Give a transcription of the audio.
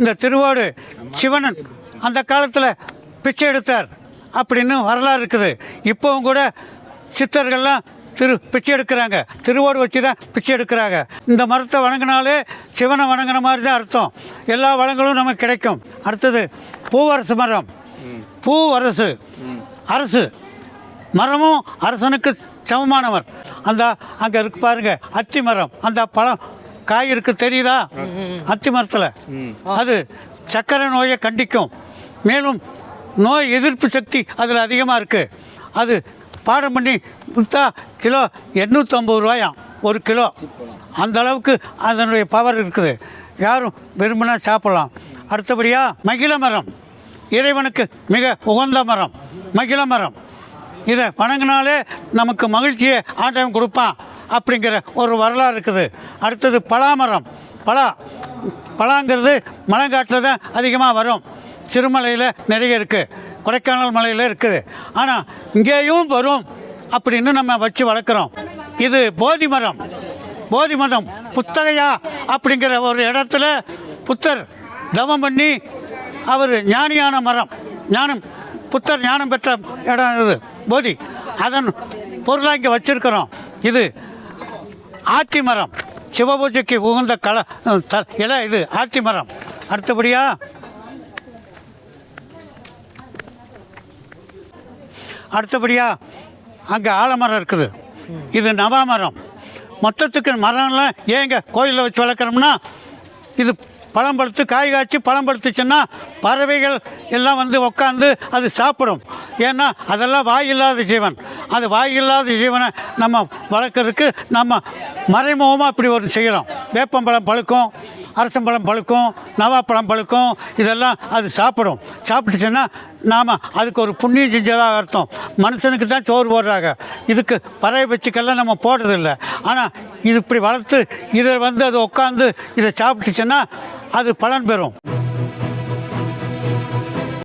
இந்த திருவோடு சிவனன் அந்த காலத்தில் பிச்சை எடுத்தார் அப்படின்னு வரலாறு இருக்குது. இப்போவும் கூட சித்தர்கள்லாம் பிச்சை எடுக்கிறாங்க, திருவோடு வச்சு தான் பிச்சை எடுக்கிறாங்க. இந்த மரத்தை வணங்கினாலே சிவனை வணங்கின மாதிரி தான் அர்த்தம். எல்லா வளங்களும் நமக்கு கிடைக்கும். அடுத்தது பூவரசு மரம். பூவரசு அரசு மரமும் அரசனுக்கு சமமானவர். அந்த அங்கே இருக்கு பாருங்க அத்தி மரம், அந்த பழம் காய் இருக்கு தெரியுதா? அத்தி மரத்தில் அது சர்க்கரை நோயை கண்டிக்கும். மேலும் நோய் எதிர்ப்பு சக்தி அதில் அதிகமாக இருக்குது. அது பாடம் பண்ணி விற்றா கிலோ 850 ரூபாயாம் ஒரு கிலோ. அந்த அளவுக்கு அதனுடைய பவர் இருக்குது. யாரும் விரும்பினா சாப்பிட்லாம். அடுத்தபடியாக மகிழ மரம், இறைவனுக்கு மிக உகந்த மரம் மகிழ மரம். இதை வணங்கினாலே நமக்கு மகிழ்ச்சியை ஆண்டவன் கொடுப்பான் அப்படிங்கிற ஒரு வரலாறு இருக்குது. அடுத்தது பலாமரம். பலாங்கிறது மலைக்காட்டில் தான் அதிகமாக வரும். சிறுமலையில் நிறைய இருக்குது, கொடைக்கானல் மலையில் இருக்குது. ஆனால் இங்கேயும் வரும் அப்படின்னு நம்ம வச்சு வளர்க்குறோம். இது போதி மரம். போதி மரம் புத்தகையா அப்படிங்கிற ஒரு இடத்துல புத்தர் தவம் பண்ணி அவர் ஞானியான மரம். புத்தர் ஞானம் பெற்ற இடம் இது போதி. அதன் பொருளாக இங்கே வச்சுருக்கிறோம். இது ஆத்தி மரம், சிவபூஜைக்கு உகந்த இலை இது ஆத்தி மரம். அடுத்தபடியாக அங்கே ஆலமரம் இருக்குது. இது நவாமரம். மொத்தத்துக்கு மரம்லாம் ஏங்க கோயிலில் வச்சு வளர்க்குறோம்னா, இது பழம் பழுத்து காய் காய்ச்சி பழம் பழுத்துச்சுன்னா பறவைகள் எல்லாம் வந்து உட்காந்து அது சாப்பிடும். ஏன்னா அதெல்லாம் வாய் இல்லாத ஜீவன். அது வாய் இல்லாத ஜீவனை நம்ம வளர்க்குறதுக்கு நம்ம மறைமுகமாக இப்படி ஒரு செய்கிறோம். வேப்பம்பழம் பழுக்கும், அரசம்பழம் பழுக்கும், நவாப்பழம் பழுக்கும். இதெல்லாம் அது சாப்பிடும். சாப்பிட்டுச்சுன்னா நாம் அதுக்கு ஒரு புண்ணியம் செஞ்சதாக அர்த்தம். மனுஷனுக்கு தான் சோறு போடுறாங்க, இதுக்கு பறவை வச்சுக்கெல்லாம் நம்ம போடுறதில்லை. ஆனால் இது இப்படி வளர்த்து இதை வந்து அது உட்காந்து இதை சாப்பிட்டுச்சுன்னா அது பலன் பெறும்.